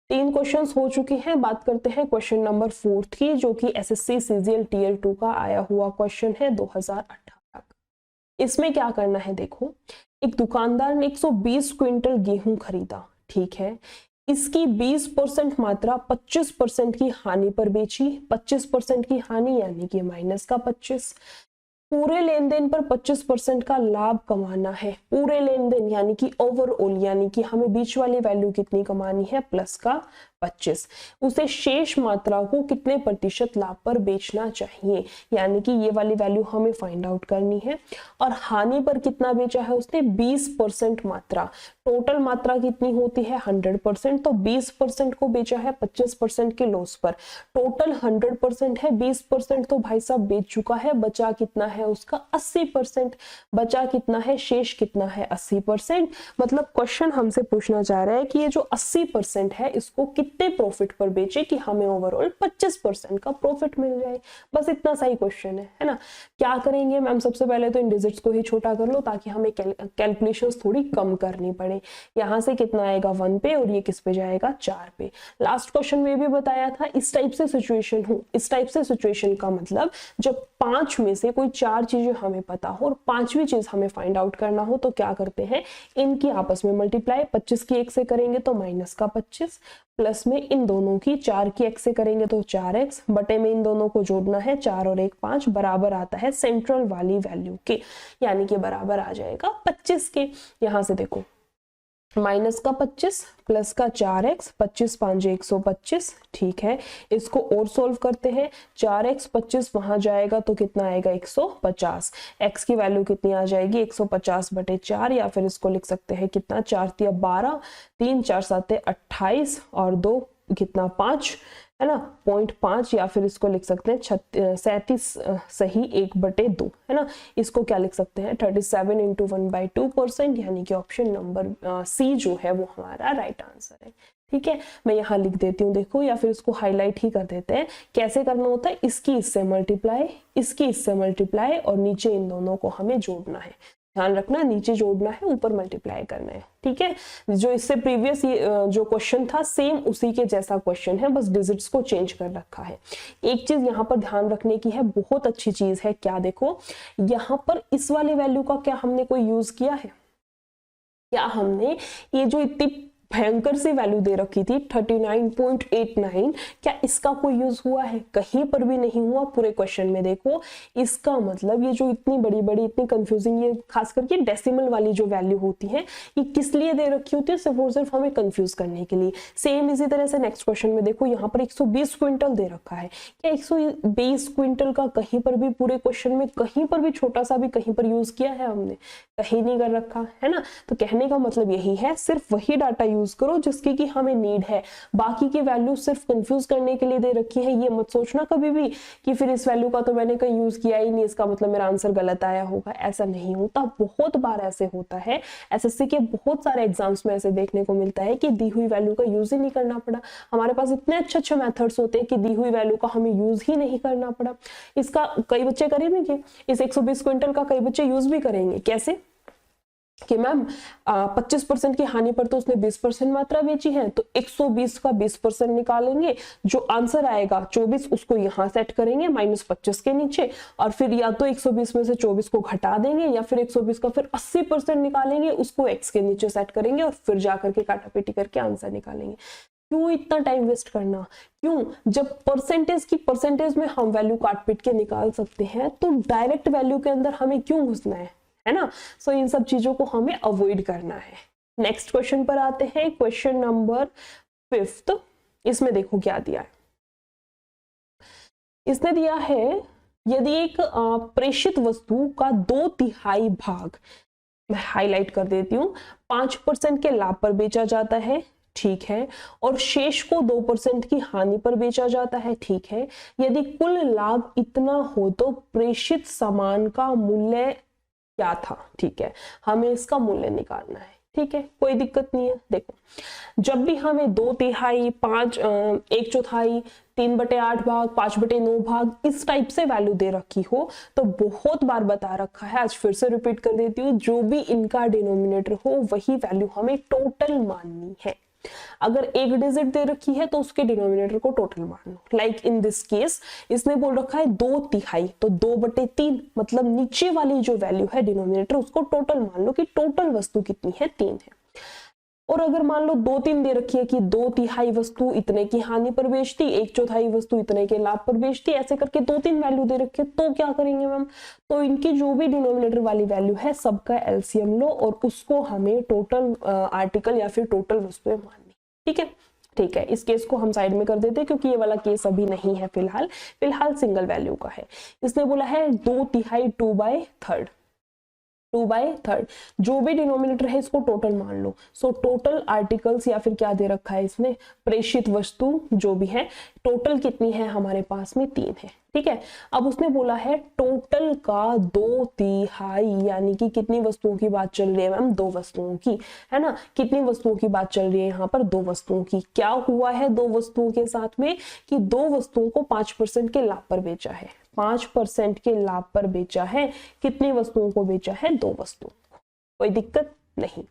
Speaker 1: 3 क्वेश्चंस हो चुके हैं। बात करते हैं क्वेश्चन नंबर 4 की, जो कि एसएससी सीजीएल टीयर 2 का आया हुआ क्वेश्चन है 2018 का। इसमें क्या करना है, देखो एक दुकानदार ने 120 क्विंटल गेहूं खरीदा, ठीक है, इसकी 20% मात्रा 25% की हानि पर बेची। 25% की हानि यानी कि माइनस का 25। पूरे लेन देन पर 25% का लाभ कमाना है। पूरे लेन देन यानी कि ओवरऑल, यानी कि हमें बीच वाली वैल्यू कितनी कमानी है, प्लस का 25। उसे शेष मात्रा को कितने प्रतिशत लाभ पर बेचना चाहिए, यानी कि ये वाली वैल्यू हमें फाइंड आउट करनी है। और हानि पर कितना बेचा है उसने, 20% मात्रा। टोटल मात्रा कितनी होती है 100%, तो 20% को बेचा है 25% के लॉस पर। टोटल 100% है, 20% तो भाई साहब बेच चुका है, बचा कितना है उसका 80%। बचा कितना है, शेष कितना है 80%। मतलब क्वेश्चन हमसे पूछना चाह रहा है कि ये जो 80% है इसको कितने प्रॉफिट पर बेचे कि हमें ओवरऑल 25% का प्रॉफिट मिल जाए। बस इतना सा ही क्वेश्चन है ना। क्या करेंगे मैम, सबसे पहले तो इन डिजिट्स को ही छोटा कर लो ताकि हमें कैलकुलेशंस थोड़ी कम करनी पड़े। यहाँ से कितना आएगा 1 पे और ये किस पे जाएगा 4 पे। लास्ट क्वेश्चन में भी बताया था इस टाइप से सिचुएशन हो, इस टाइप से सिचुएशन का मतलब जब 5 में से कोई 4 चीजें हमें पता हो और 5वीं चीज हमें फाइंड आउट करना हो तो क्या करते हैं, इनकी आपस में मल्टीप्लाई 25 की 1 से करेंगे तो माइनस का 25, प्लस में इन दोनों की 4 की x से करेंगे तो 4x, बटे में इन दोनों को जोड़ना है 4 और 1 5, बराबर आता है सेंट्रल वाली वैल्यू के, यानी कि बराबर आ जाएगा 25 के। यहां से देखो माइनस का 25 प्लस का 4x, 25 5 125, ठीक है। इसको और सोल्व करते हैं, 4x 25 वहां जाएगा तो कितना आएगा 150। x की वैल्यू कितनी आ जाएगी 150 बटे 4, या फिर इसको लिख सकते हैं कितना 4 तिया 12, 3 4 7 28 और 2 कितना 5, है ना 0.5, या फिर इसको लिख सकते हैं 37 सही 1/2, है ना। इसको क्या लिख सकते हैं 37 इंटू 1/2%, यानी कि ऑप्शन नंबर सी जो है वो हमारा राइट आंसर है। ठीक है, मैं यहाँ लिख देती हूँ देखो, या फिर इसको हाईलाइट ही कर देते हैं। कैसे करना होता है, इसकी इससे मल्टीप्लाई, इसकी इससे मल्टीप्लाई और नीचे इन दोनों को हमें जोड़ना है। ध्यान रखना, नीचे जोड़ना है ऊपर मल्टीप्लाई करना है। ठीक है, जो इससे प्रीवियस जो क्वेश्चन था सेम उसी के जैसा क्वेश्चन है, बस डिजिट्स को चेंज कर रखा है। एक चीज यहाँ पर ध्यान रखने की है, बहुत अच्छी चीज है, क्या देखो यहाँ पर इस वाली वैल्यू का क्या हमने कोई यूज किया है, क्या हमने ये जो इतनी भयंकर सी वैल्यू दे रखी थी 39.89, क्या इसका कोई यूज हुआ है? कहीं पर भी नहीं हुआ पूरे क्वेश्चन में। देखो इसका मतलब ये जो इतनी बड़ी बड़ी इतनी कंफ्यूजिंग, ये खास करके डेसिमल वाली जो वैल्यू होती है, ये किस लिए दे रखी होती है? सिर्फ और सिर्फ हमें कंफ्यूज करने के लिए। सेम इसी तरह से नेक्स्ट क्वेश्चन में देखो यहाँ पर 120 क्विंटल दे रखा है। क्या 120 क्विंटल का कहीं पर भी पूरे क्वेश्चन में कहीं पर भी छोटा सा भी कहीं पर यूज किया है हमने? कहीं नहीं कर रखा है ना। तो कहने का मतलब यही है, सिर्फ वही डाटा यूज करो जिसकी की हमें नीड है। बाकी की वैल्यू सिर्फ कंफ्यूज करने के लिए दे रखी है। ये मत सोचना कभी भी कि फिर इस वैल्यू का तो मैंने कहीं यूज किया ही नहीं, इसका मतलब मेरा आंसर गलत आया होगा। ऐसा नहीं होता, बहुत बार ऐसे होता है। एसएससी के बहुत सारे एग्जाम्स में ऐसे देखने को मिलता है कि दी हुई वैल्यू का यूज ही नहीं करना पड़ा। हमारे पास इतने अच्छे अच्छे मेथड्स होते हैं कि दी हुई वैल्यू का हमें यूज ही नहीं करना पड़ा। इसका कई बच्चे करेंगे, इस 120 क्विंटल का कई बच्चे यूज भी करेंगे। कैसे कि मैम 25% की हानि पर तो उसने 20% मात्रा बेची है, तो 120 का 20% निकालेंगे, जो आंसर आएगा 24 उसको यहाँ सेट करेंगे -25 के नीचे, और फिर या तो 120 में से 24 को घटा देंगे या फिर 120 का फिर 80% निकालेंगे, उसको x के नीचे सेट करेंगे और फिर जाकर के काटापीटी करके आंसर निकालेंगे। क्यों इतना टाइम वेस्ट करना? क्यों? जब परसेंटेज में हम वैल्यू काट पीट के निकाल सकते हैं, तो डायरेक्ट वैल्यू के अंदर हमें क्यों घुसना है ना। सो इन सब चीजों को हमें अवॉइड करना है। नेक्स्ट क्वेश्चन पर आते हैं, क्वेश्चन नंबर 5। इसमें देखो क्या दिया है। इसने दिया है यदि एक प्रेषित वस्तु का 2/3 भाग, मैं हाईलाइट कर देती हूँ, 5% के लाभ पर बेचा जाता है, ठीक है, और शेष को 2% की हानि पर बेचा जाता है, ठीक है। यदि कुल लाभ इतना हो तो प्रेषित सामान का मूल्य क्या था? ठीक है, हमें इसका मूल्य निकालना है। ठीक है, कोई दिक्कत नहीं है। देखो जब भी हमें 2/3, 1/4, 3/8 भाग, 5/9 भाग इस टाइप से वैल्यू दे रखी हो, तो बहुत बार बता रखा है, आज फिर से रिपीट कर देती हूँ, जो भी इनका डिनोमिनेटर हो वही वैल्यू हमें टोटल माननी है। अगर एक डिजिट दे रखी है तो उसके डिनोमिनेटर को टोटल मान लो। लाइक इन दिस केस इसने बोल रखा है 2/3, तो 2/3 मतलब नीचे वाली जो वैल्यू है डिनोमिनेटर उसको टोटल मान लो कि टोटल वस्तु कितनी है? 3 है। और अगर मान लो 2/3 दे रखी है कि 2/3 वस्तु इतने की हानि पर बेचती, 1/4 वस्तु इतने के लाभ पर बेचती, ऐसे करके 2-3 वैल्यू दे रखी है, तो क्या करेंगे मैम? तो इनकी जो भी डिनोमिनेटर वाली वैल्यू है सबका एलसीएम लो और उसको हमें टोटल आर्टिकल या फिर टोटल वस्तुएं माननी। ठीक है, ठीक है, इस केस को हम साइड में कर देते हैं क्योंकि ये वाला केस अभी नहीं है फिलहाल सिंगल वैल्यू का है। इसने बोला है 2/3 2/3, जो भी डिनोमिनेटर है इसको टोटल मान लो। सो टोटल आर्टिकल्स या फिर क्या दे रखा है इसमें, प्रेषित वस्तु जो भी है, टोटल कितनी है हमारे पास में? 3 है। ठीक है, अब उसने बोला है टोटल का 2/3, यानी कि कितनी वस्तुओं की बात चल रही है मैम? 2 वस्तुओं की, है ना। कितनी वस्तुओं की बात चल रही है यहाँ पर? 2 वस्तुओं की। क्या हुआ है 2 वस्तुओं के साथ में कि 2 वस्तुओं को 5% के लाभ पर बेचा है, 5% के लाभ पर बेचा है। कितनी वस्तुओं को बेचा है? 2 वस्तुओं को। कोई दिक्कत नहीं।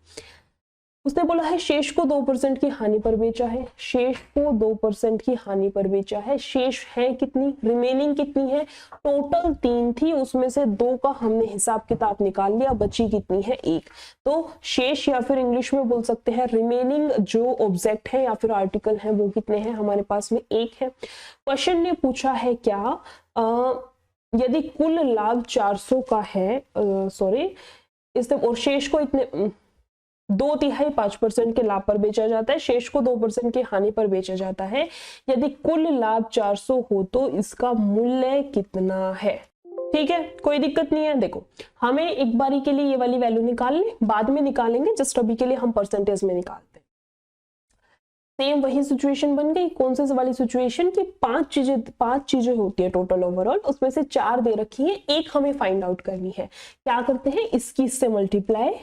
Speaker 1: उसने बोला है शेष को 2% की हानि पर बेचा है, शेष को 2% की हानि पर बेचा है। शेष है कितनी? रिमेनिंग कितनी है? टोटल 3 थी, उसमें से 2 का हमने हिसाब किताब निकाल लिया, बची कितनी है? 1। तो शेष या फिर इंग्लिश में बोल सकते हैं रिमेनिंग जो ऑब्जेक्ट है या फिर आर्टिकल है वो कितने हैं हमारे पास में? 1 है। क्वेश्चन ने पूछा है क्या, यदि कुल लाभ 400 का है, और शेष को इतने 2/3 5% के लाभ पर बेचा जाता है, शेष को 2% की हानि पर बेचा जाता है। यदि कुल लाभ 400 हो तो इसका मूल्य कितना है? ठीक है, कोई दिक्कत नहीं है। देखो हमें एक बारी के लिए ये वाली वैल्यू निकाल ले, बाद में निकालेंगे, जस्ट अभी के लिए हम परसेंटेज में निकालते हैं। सेम वही सिचुएशन बन गई। कौन सी वाली सिचुएशन की 5 चीजें होती है टोटल ओवरऑल, उसमें से 4 दे रखी है, एक हमें फाइंड आउट करनी है। क्या करते हैं, इसकी इससे मल्टीप्लाई,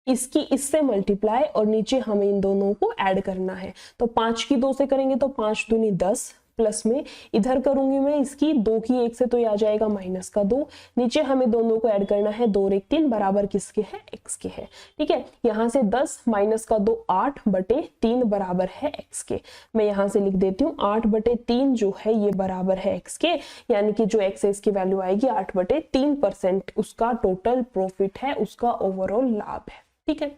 Speaker 1: इसकी इससे मल्टीप्लाई और नीचे हमें इन दोनों को ऐड करना है। तो 5 की 2 से करेंगे तो 5 दूनी 10, प्लस में इधर करूंगी मैं इसकी 2 की 1 से तो ये आ जाएगा माइनस का 2। नीचे हमें दोनों को ऐड करना है, 2 और 1 3 बराबर किसके है? x के है। ठीक है, यहाँ से 10 माइनस का 2 8/3 बराबर है x के। मैं यहाँ से लिख देती हूँ 8/3 जो है ये बराबर है x के, यानी कि जो x है इसकी वैल्यू आएगी 8/3%। उसका टोटल प्रॉफिट है, उसका ओवरऑल लाभ है। ठीक है।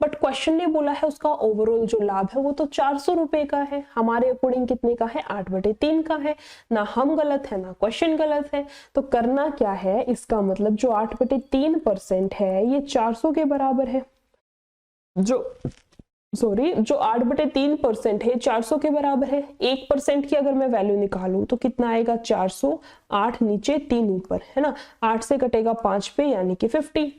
Speaker 1: बट क्वेश्चन ने बोला है उसका ओवरऑल जो लाभ है वो तो 400 रुपए का है, हमारे अकॉर्डिंग कितने का है, 8/3 का है। ना हम गलत है ना क्वेश्चन गलत है, तो करना क्या है, इसका मतलब जो 8/3% है ये 400 के बराबर है। जो 8/3% है 400 के बराबर है। 1% की अगर मैं वैल्यू निकालूं तो कितना आएगा, 400, 8 नीचे 3 ऊपर, है ना, 8 से कटेगा 5 पे यानी कि 50।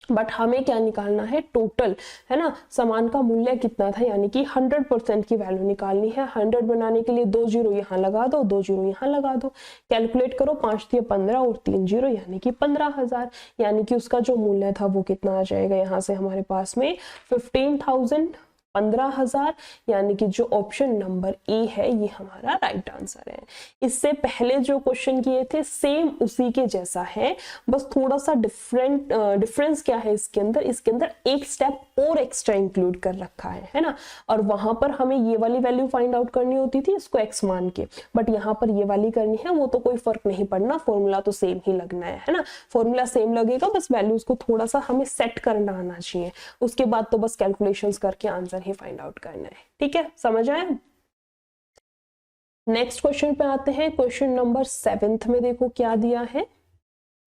Speaker 1: बट हमें क्या निकालना है, टोटल, है ना, सामान का मूल्य कितना था, यानी कि 100% की वैल्यू निकालनी है। 100 बनाने के लिए 2 जीरो यहाँ लगा दो, 2 जीरो यहाँ लगा दो, कैलकुलेट करो, 5 दिए 15 और 3 जीरो यानी कि 15,000, यानी कि उसका जो मूल्य था वो कितना आ जाएगा यहाँ से हमारे पास में 15,000, 15,000, यानी कि जो ऑप्शन नंबर ए है ये हमारा राइट आंसर है। इससे पहले जो क्वेश्चन किए थे सेम उसी के जैसा है, बस थोड़ा सा डिफरेंस क्या है इसके अंदर एक स्टेप और एक्स्ट्रा इंक्लूड कर रखा है ना, और वहां पर हमें ये वाली वैल्यू फाइंड आउट करनी होती थी इसको एक्स मान के, बट यहाँ पर ये वाली करनी है, वो तो कोई फर्क नहीं पड़ना, फॉर्मूला तो सेम ही लगना है ना, फॉर्मूला सेम लगेगा, बस वैल्यूज को थोड़ा सा हमें सेट करना आना चाहिए, उसके बाद तो बस कैलकुलेशंस करके आंसर ही फाइंड आउट करना है। ठीक है, समझ आया। नेक्स्ट क्वेश्चन पे आते हैं, क्वेश्चन नंबर 7 में देखो क्या दिया है,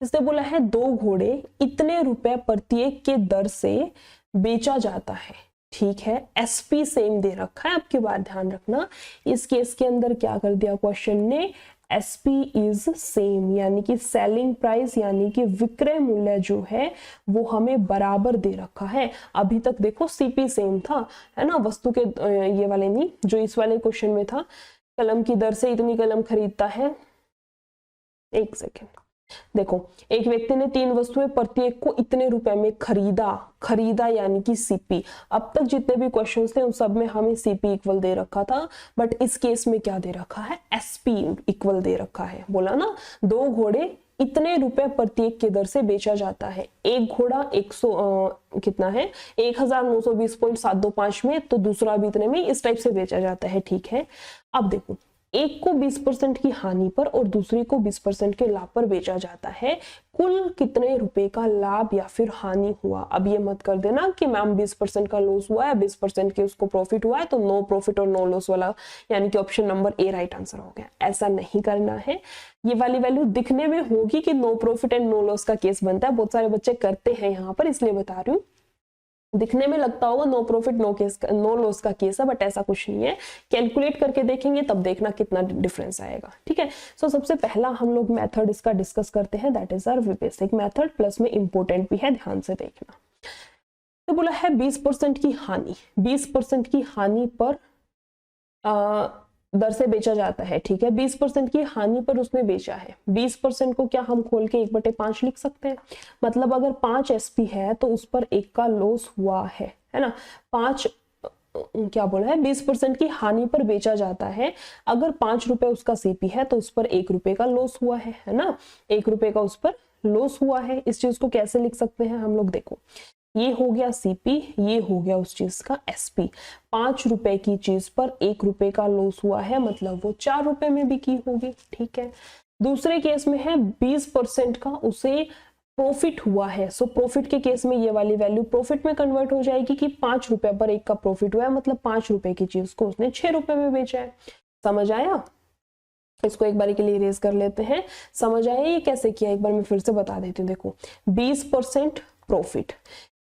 Speaker 1: इसने बोला है 2 घोड़े इतने रुपए प्रत्येक के दर से बेचा जाता है। ठीक है, एसपी सेम दे रखा है, आपकी बात ध्यान रखना, इस केस के अंदर क्या कर दिया क्वेश्चन ने, एसपी इज सेम, यानी कि सेलिंग प्राइस यानी कि विक्रय मूल्य जो है वो हमें बराबर दे रखा है। अभी तक देखो सीपी सेम था, है ना, वस्तु के ये वाले नहीं, जो इस वाले क्वेश्चन में था, कलम की दर से इतनी कलम खरीदता है। एक सेकेंड, देखो, एक व्यक्ति ने 3 वस्तुएं प्रत्येक को इतने रुपए में खरीदा यानी कि सीपी। अब तक जितने भी क्वेश्चंस थे उन सब में हमें सीपी इक्वल दे रखा था, बट इस केस में क्या दे रखा है, एसपी इक्वल दे रखा है। बोला ना, 2 घोड़े इतने रुपए प्रत्येक के दर से बेचा जाता है। एक घोड़ा 100 कितना है, 1920.725 में, तो दूसरा भी इतने में, इस टाइप से बेचा जाता है। ठीक है, अब देखो, एक को 20% की हानि पर और दूसरी को 20% के लाभ पर बेचा जाता है, कुल कितने रुपए का लाभ या फिर हानि हुआ। अब ये मत कर देना कि मैम 20% का लॉस हुआ है, 20% के उसको प्रॉफिट हुआ है, तो नो प्रॉफिट और नो लॉस वाला, यानी कि option number A right answer हो गया। ऐसा नहीं करना है, ये वाली वैल्यू दिखने में होगी कि no profit and no loss का केस बनता है, बहुत सारे बच्चे करते हैं यहाँ पर, इसलिए बता रही हूँ, दिखने में लगता होगा नो प्रॉफिट नो लॉस का केस है, बट ऐसा कुछ नहीं है। कैलकुलेट करके देखेंगे तब देखना कितना डिफरेंस आएगा। ठीक है, सो सबसे पहला हम लोग मेथड इसका डिस्कस करते हैं, that is our basic method, plus में इंपॉर्टेंट भी है, ध्यान से देखना। तो बोला है 20% की हानि, 20% की हानि पर दर से बेचा जाता है। ठीक है, 20% की हानि पर उसने बेचा है। 20% को क्या हम खोल के 1/5 लिख सकते हैं, मतलब अगर 5 एसपी है तो उस पर 1 का लॉस हुआ है ना। 5 क्या बोला है, 20% की हानि पर बेचा जाता है, अगर 5 रुपए उसका सीपी है तो उस पर 1 रुपए का लॉस हुआ है ना, 1 रुपए का उस पर लॉस हुआ है। इस चीज को कैसे लिख सकते हैं हम लोग, देखो, ये हो गया सीपी, ये हो गया उस चीज का एसपी। 5 रुपए की चीज पर 1 रुपए का लॉस हुआ है, मतलब वो 4 रुपए में बिकी होगी। ठीक है, दूसरे केस में है 20% का उसे प्रॉफिट हुआ है, सो प्रॉफिट के केस में ये वाली वैल्यू प्रॉफिट में कन्वर्ट हो जाएगी कि 5 रुपए पर 1 का प्रॉफिट हुआ है, मतलब 5 रुपए की चीज को उसने 6 रुपए में बेचा है। समझ आया, इसको एक बार के लिए इरेज कर लेते हैं। समझ आया ये कैसे किया, एक बार मैं फिर से बता देती हूँ। देखो, 20% प्रॉफिट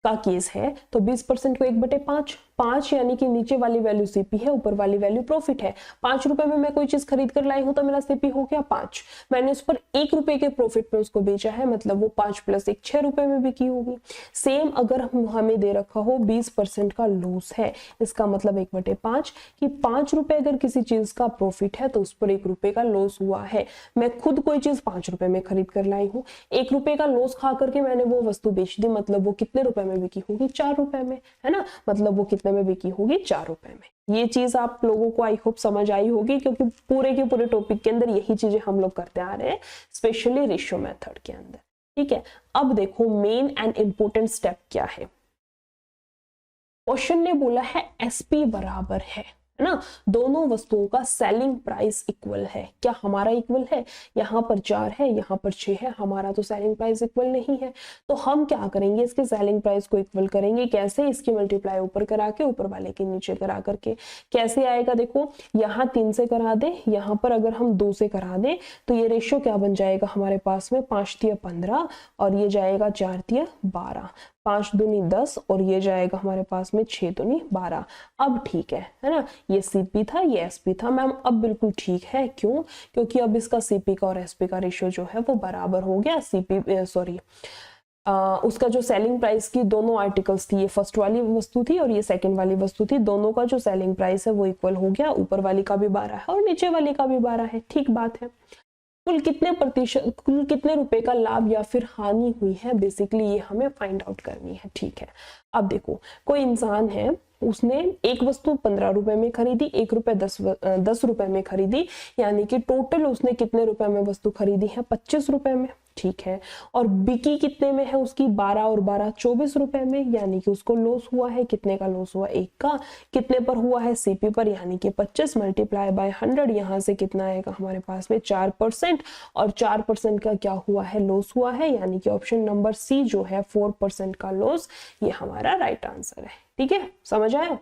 Speaker 1: का केस है तो 20% को 1/5, 5 यानी कि नीचे वाली वैल्यू सीपी है, ऊपर वाली वैल्यू प्रॉफिट है। 5 रुपए में मैं कोई चीज खरीद कर लाई हूं तो मेरा सीपी हो गया 5, मैंने उस पर 1 रुपए के प्रॉफिट पे उसको बेचा है, मतलब वो 5 + 1 6 रुपए में बिकी होगी। सेम अगर हमें दे रखा हो 20% का लॉस है, इसका मतलब 1/5 कि 5 रुपए अगर किसी चीज का प्रॉफिट है तो उस पर 1 रुपए का लॉस हुआ है। मैं खुद कोई चीज 5 रुपए में खरीद कर लाई हूँ, 1 रुपए का लॉस खा करके मैंने वो वस्तु बेच दी, मतलब वो कितने रुपए में बिकी होगी, 4 रुपए में, है ना, मतलब वो कितने में बिकी होगी, 4 रुपए में। ये चीज आप लोगों को आई होप समझ आई होगी, क्योंकि पूरे के पूरे टॉपिक के अंदर यही चीजें हम लोग करते आ रहे हैं, स्पेशली रेशियो मेथड के अंदर। ठीक है, अब देखो मेन एंड इंपॉर्टेंट स्टेप क्या है। क्वेश्चन ने बोला है एसपी बराबर है है ना, दोनों वस्तुओं का सेलिंग प्राइस इक्वल है। क्या हमारा इक्वल है? यहाँ पर 4 है, यहाँ पर 6 है, हमारा तो सेलिंग प्राइस इक्वल नहीं है। तो हम क्या करेंगे, इसके सेलिंग प्राइस को इक्वल करेंगे। कैसे? इसकी मल्टीप्लाई ऊपर करा के, ऊपर वाले के नीचे करा करके। कैसे आएगा? देखो, यहाँ 3 से करा दे, यहाँ पर अगर हम 2 से करा दे तो ये रेशियो क्या बन जाएगा हमारे पास में, 5 तिया 15 और ये जाएगा 4 तिया 12, 5 दूनी 10 और ये जाएगा हमारे पास में 6 दूनी 12। अब ठीक है ना, ये सीपी था, ये एसपी था मैम, अब बिल्कुल ठीक है। क्यों? क्योंकि अब इसका सीपी का और एसपी का रेशियो जो है वो बराबर हो गया। उसका जो सेलिंग प्राइस की दोनों आर्टिकल्स थी, ये फर्स्ट वाली वस्तु थी और ये सेकंड वाली वस्तु थी, दोनों का जो सेलिंग प्राइस है वो इक्वल हो गया। ऊपर वाली का भी 12 है और नीचे वाली का भी 12 है। ठीक बात है। कुल कितने रुपए का लाभ या फिर हानि हुई है, बेसिकली ये हमें फाइंड आउट करनी है। ठीक है, अब देखो, कोई इंसान है, उसने एक वस्तु 15 रुपए में खरीदी, 1 रुपए 10 रुपए में खरीदी, यानी कि टोटल उसने कितने रुपए में वस्तु खरीदी है, 25 रुपए में। ठीक है, और बिकी कितने में है उसकी, 12 और 12 24 रुपए में, यानी कि उसको लॉस हुआ है। कितने का लॉस हुआ? 1 का। कितने पर हुआ है? सीपी पर, यानी कि 25 मल्टीप्लाई बाय 100। यहाँ से कितना आएगा हमारे पास में, 4%, और 4% का क्या हुआ है, लॉस हुआ है, यानी कि ऑप्शन नंबर सी जो है 4% का लॉस, ये हमारा राइट आंसर है। ठीक है, समझ आया?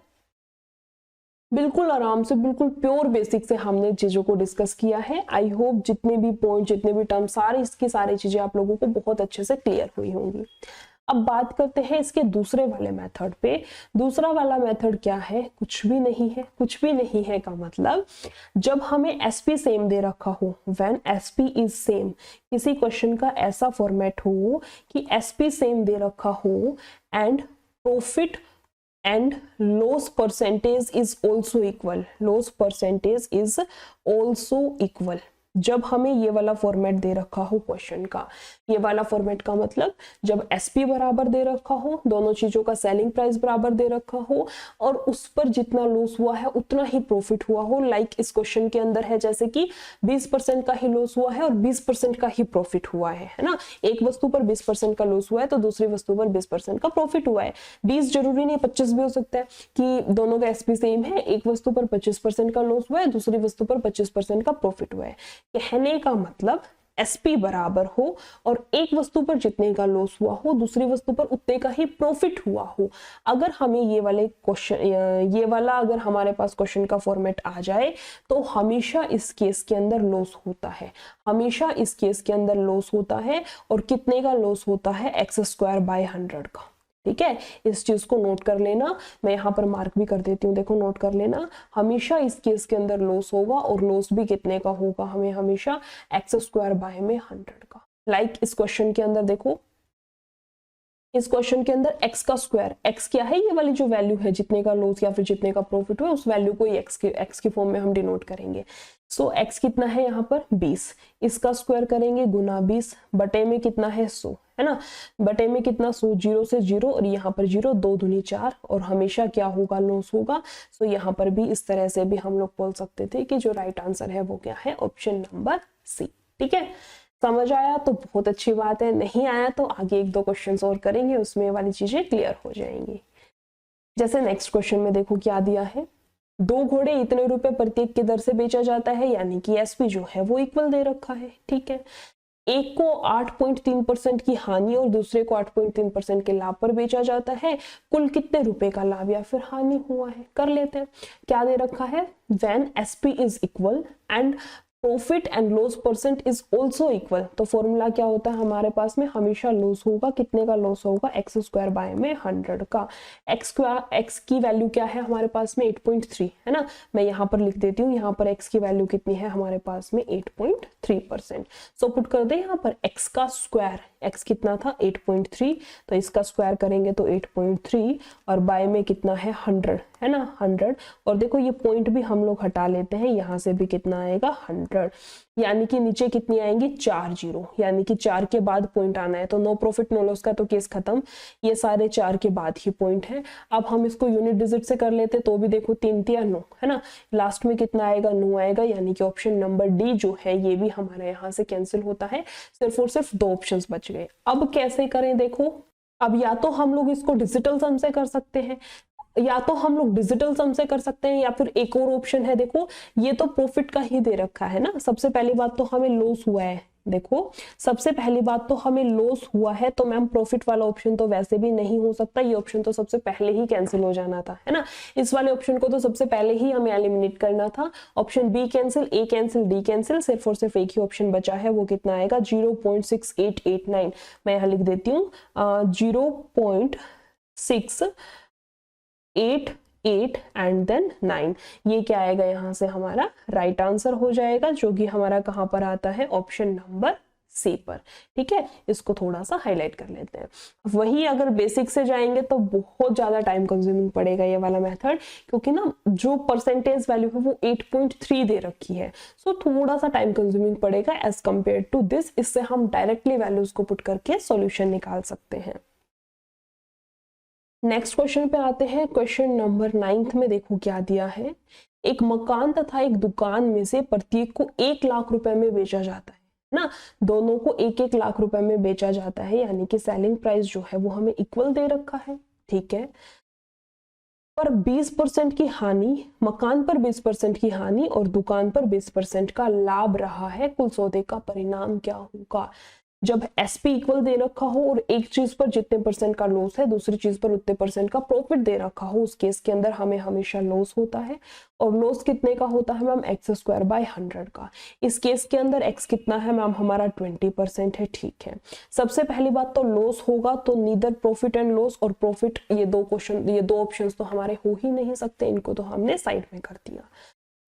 Speaker 1: बिल्कुल आराम से, बिल्कुल प्योर बेसिक से हमने चीजों को डिस्कस किया है। आई होप जितने भी पॉइंट, जितने भी टर्म, सारी चीजें आप लोगों को बहुत अच्छे से क्लियर हुई होंगी। अब बात करते हैं इसके दूसरे वाले मेथड पे। दूसरा वाला मेथड क्या है? कुछ भी नहीं है। कुछ भी नहीं है का मतलब, जब हमें एसपी सेम दे रखा हो, व्हेन एसपी इज सेम, किसी क्वेश्चन का ऐसा फॉर्मेट हो कि एसपी सेम दे रखा हो and profit and loss percentage is also equal, loss percentage is also equal। जब हमें ये वाला फॉर्मेट दे रखा हो क्वेश्चन का, ये वाला फॉर्मेट का मतलब जब एसपी बराबर दे रखा हो, दोनों चीजों का सेलिंग प्राइस बराबर दे रखा हो और उस पर जितना लॉस हुआ है उतना ही प्रॉफिट हुआ हो। लाइक इस क्वेश्चन के अंदर है जैसे कि 20% का ही लॉस हुआ है और 20% का ही प्रॉफिट हुआ है ना। एक वस्तु पर 20% का लॉस हुआ है तो दूसरी वस्तु पर 20% का प्रॉफिट हुआ है। 20 जरूरी नहीं, 25 भी हो सकता है कि दोनों का एसपी सेम है, एक वस्तु पर 25% का लॉस हुआ है, दूसरी वस्तु पर 25% का प्रॉफिट हुआ है। कहने का मतलब एसपी बराबर हो और एक वस्तु पर जितने का लॉस हुआ हो दूसरी वस्तु पर उतने का ही प्रॉफिट हुआ हो। अगर हमें ये वाला अगर हमारे पास क्वेश्चन का फॉर्मेट आ जाए तो हमेशा इस केस के अंदर लॉस होता है, हमेशा इस केस के अंदर लॉस होता है। और कितने का लॉस होता है? x²/100 का। ठीक है, इस चीज को नोट कर लेना, मैं यहाँ पर मार्क भी कर देती हूँ, देखो नोट कर लेना। हमेशा इस केस के अंदर लॉस होगा और लॉस भी कितने का होगा, हमें हमेशा x²/100 का। लाइक इस क्वेश्चन के अंदर देखो, इस क्वेश्चन के अंदर x का स्क्वायर, x क्या है? ये वाली जो वैल्यू है, जितने का लॉस या फिर जितने का प्रॉफिट हुआ, उस वैल्यू को x की फॉर्म में हम डिनोट करेंगे। सो x कितना है यहाँ पर? 20। इसका स्क्वायर करेंगे गुना 20, बटे में कितना है? 100, है ना। बटे में कितना? 100, 0 से 0 और यहाँ पर 0, 2 दूनी 4 और हमेशा क्या होगा? लॉस होगा। सो यहाँ पर भी इस तरह से भी हम लोग बोल सकते थे कि जो राइट आंसर है वो क्या है? Option number C. ठीक है, समझ आया तो बहुत अच्छी बात है, नहीं आया तो आगे 1-2 क्वेश्चंस और करेंगे, उसमें वाली चीजें क्लियर हो जाएंगी। जैसे नेक्स्ट क्वेश्चन में देखो क्या दिया है, 2 घोड़े इतने रुपए प्रत्येक की दर से बेचा जाता है, यानी कि एसपी जो है वो इक्वल दे रखा है। ठीक है, एक को 8.3% की हानि और दूसरे को 8.3% के लाभ पर बेचा जाता है। कुल कितने रुपए का लाभ या फिर हानि हुआ है? कर लेते हैं। क्या दे रखा है? When SP is equal and profit and loss percent is also equal. तो फॉर्मूला क्या होता है हमारे पास में? हमेशा लॉस होगा, कितने का लॉस होगा? x² का। x की वैल्यू क्या है हमारे पास में? 8.3, है ना। मैं यहाँ पर लिख देती हूँ, यहाँ पर x की वैल्यू कितनी है हमारे पास में? 8.3%। सो पुट कर दे यहाँ पर x का स्क्वायर, x कितना था? 8.3, तो इसका स्क्वायर करेंगे तो 8.3 और बाय में कितना है? 100, है ना, 100। और देखो ये पॉइंट भी हम लोग हटा लेते हैं, यहाँ से भी कितना आएगा? 100, यानी कि नीचे कितनी आएंगी? 4 जीरो, यानी कि 4 के बाद पॉइंट आना है। तो नो प्रॉफिट नो लॉस का तो केस खत्म, ये सारे 4 के बाद ही पॉइंट है। अब हम इसको यूनिट डिजिट से कर लेते तो भी देखो 3 तिया 9, है ना, लास्ट में कितना आएगा? 9 आएगा, यानी कि ऑप्शन नंबर डी जो है ये भी हमारे यहाँ से कैंसिल होता है। सिर्फ और सिर्फ 2 ऑप्शन बच गए। अब कैसे करें देखो, अब या तो हम लोग इसको डिजिटल सम से कर सकते हैं, या तो हम लोग डिजिटल सम से कर सकते हैं या फिर एक और ऑप्शन है, देखो ये तो प्रॉफिट का ही दे रखा है ना। सबसे पहली बात तो हमें लॉस हुआ है, देखो सबसे पहली बात तो हमें लॉस हुआ है, तो मैम प्रॉफिट वाला ऑप्शन तो वैसे भी नहीं हो सकता, ये ऑप्शन तो सबसे पहले ही कैंसिल हो जाना था, है ना। इस वाले ऑप्शन को तो सबसे पहले ही हमें एलिमिनेट करना था। ऑप्शन बी कैंसिल, ए कैंसिल, डी कैंसिल, सिर्फ और सिर्फ एक ही ऑप्शन बचा है, वो कितना आएगा 0.6889। मैं यहाँ लिख देती हूँ 0.688 एंड देन 9। ये क्या आएगा यहाँ से हमारा राइट आंसर हो जाएगा, जो कि हमारा कहाँ पर आता है ऑप्शन नंबर सी पर। ठीक है, इसको थोड़ा सा हाईलाइट कर लेते हैं। वही अगर बेसिक से जाएंगे तो बहुत ज्यादा टाइम कंज्यूमिंग पड़ेगा ये वाला मेथड, क्योंकि ना जो परसेंटेज वैल्यू है वो 8.3 दे रखी है, सो थोड़ा सा टाइम कंज्यूमिंग पड़ेगा एज कंपेयर टू दिस। इससे हम डायरेक्टली वैल्यूज को पुट करके सॉल्यूशन निकाल सकते हैं। नेक्स्ट क्वेश्चन पे आते हैं। क्वेश्चन नंबर 9 में देखो क्या दिया है। एक मकान तथा एक दुकान में से प्रत्येक को 1 लाख रुपए में बेचा जाता है ना, दोनों को 1-1 लाख रुपए में बेचा जाता है, यानी कि सेलिंग प्राइस जो है वो हमें इक्वल दे रखा है। ठीक है, पर 20% की हानि, मकान पर 20% की हानि और दुकान पर 20% का लाभ रहा है, कुल सौदे का परिणाम क्या होगा। जब एसपी इक्वल दे रखा हो और एक चीज पर जितने परसेंट का लॉस है दूसरी चीज पर उतने परसेंट का प्रॉफिट दे रखा हो, उस केस के अंदर हमें हमेशा लॉस होता है। और लॉस कितने का होता है मैम, x²/100 का। इस केस के अंदर x कितना है मैम, हमारा 20% है। ठीक है, सबसे पहली बात तो लॉस होगा तो नीदर प्रॉफिट एंड लॉस और प्रॉफिट, ये दो ऑप्शंस तो हमारे हो ही नहीं सकते, इनको तो हमने साइड में कर दिया।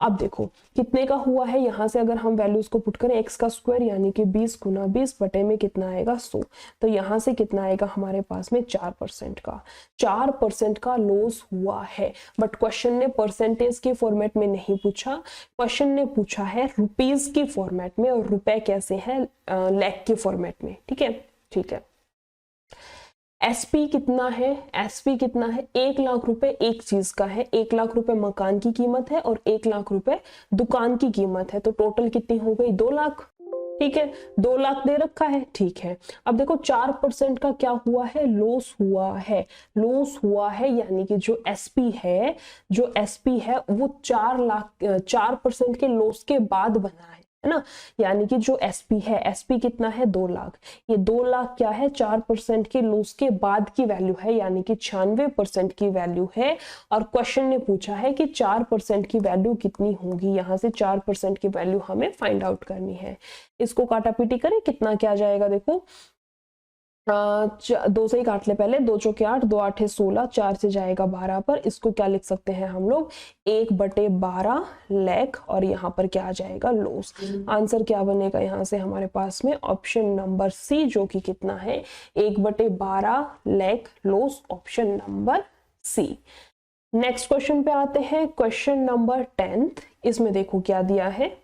Speaker 1: अब देखो कितने का हुआ है, यहां से अगर हम वैल्यूज को पुट करें x का स्क्वायर यानी कि 20 गुना 20 बटे में कितना आएगा 100, तो यहां से कितना आएगा हमारे पास में 4% का। 4% का लॉस हुआ है, बट क्वेश्चन ने परसेंटेज के फॉर्मेट में नहीं पूछा, क्वेश्चन ने पूछा है रुपीज की फॉर्मेट में, और रुपए कैसे है लाख के फॉर्मेट में। ठीक है, ठीक है। एसपी कितना है, एसपी कितना है 1 लाख रुपए एक चीज का है, 1 लाख रुपए मकान की कीमत है और 1 लाख रुपए दुकान की कीमत है, तो टोटल कितनी हो गई 2 लाख। ठीक है, 2 लाख दे रखा है। ठीक है, अब देखो 4% का क्या हुआ है, लॉस हुआ है। लॉस हुआ है यानी कि जो एसपी है, जो एसपी है वो 4% के लॉस के बाद बना है ना, यानी कि जो एसपी है, एसपी कितना है 2 लाख, ये 2 लाख क्या है 4% के लॉस के बाद की वैल्यू है, यानी कि 96% की वैल्यू है। और क्वेश्चन ने पूछा है कि 4% की वैल्यू कितनी होगी, यहां से 4% की वैल्यू हमें फाइंड आउट करनी है। इसको काटापीटी करें, कितना क्या जाएगा देखो, 2 से ही काट ले पहले, 2 चौके 8, 2 8 16, 4 से जाएगा 12 पर। इसको क्या लिख सकते हैं हम लोग 1/12 लाख, और यहाँ पर क्या आ जाएगा लॉस। आंसर क्या बनेगा यहाँ से हमारे पास में ऑप्शन नंबर सी, जो कि कितना है 1/12 lakh loss, option number C. Next question पे आते हैं, क्वेश्चन नंबर 10। इसमें देखो क्या दिया है,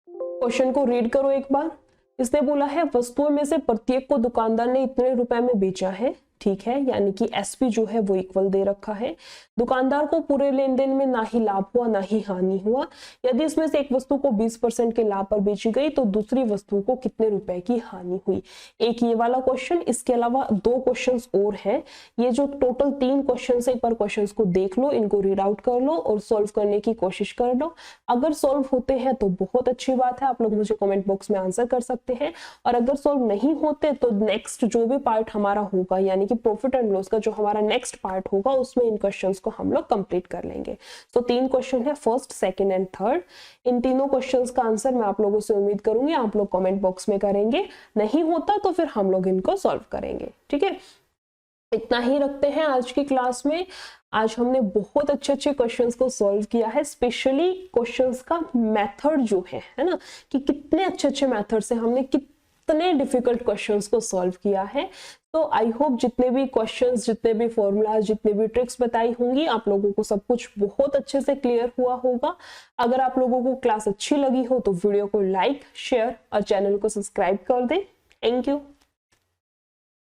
Speaker 1: क्वेश्चन को रीड करो एक बार। इसने बोला है वस्तुओं में से प्रत्येक को दुकानदार ने इतने रुपए में बेचा है। ठीक है, यानी कि एसपी जो है वो इक्वल दे रखा है। दुकानदार को पूरे लेन देन में ना ही लाभ हुआ ना ही हानि हुआ। यदि इसमें से एक वस्तु को 20% के लाभ पर बेची गई तो दूसरी वस्तु को कितने रुपए की हानि हुई। एक ये वाला क्वेश्चन, इसके अलावा 2 क्वेश्चंस और हैं। ये जो टोटल 3 क्वेश्चंस है, एक बार क्वेश्चंस को देख लो, इनको रीड आउट कर लो और सॉल्व करने की कोशिश कर लो। अगर सॉल्व होते हैं तो बहुत अच्छी बात है, आप लोग मुझे कमेंट बॉक्स में आंसर कर सकते हैं, और अगर सॉल्व नहीं होते तो नेक्स्ट जो भी पार्ट हमारा होगा, यानी कि प्रॉफिट एंड लॉस का जो हमारा नेक्स्ट पार्ट होगा, उसमें इन क्वेश्चंस को हम लोग कंप्लीट कर लेंगे। तो 3 क्वेश्चन है, फर्स्ट, सेकंड एंड थर्ड। इन तीनों क्वेश्चंस का आंसर मैं आप लोगों से उम्मीद करूंगी आप लोग कमेंट बॉक्स में करेंगे, नहीं होता तो फिर हम लोग इनको सॉल्व करेंगे। ठीक है, इतना ही रखते हैं आज की क्लास में। आज हमने बहुत अच्छे क्वेश्चंस को सॉल्व किया है, स्पेशली क्वेश्चंस का मेथड जो है ना, कि कितने अच्छे मेथड से हमने कितने डिफिकल्ट क्वेश्चंस को सॉल्व किया है। तो आई होप जितने भी क्वेश्चंस, जितने भी फॉर्मूलाज, जितने भी ट्रिक्स बताई होंगी, आप लोगों को सब कुछ बहुत अच्छे से क्लियर हुआ होगा। अगर आप लोगों को क्लास अच्छी लगी हो तो वीडियो को लाइक, शेयर और चैनल को सब्सक्राइब कर दें। Thank you.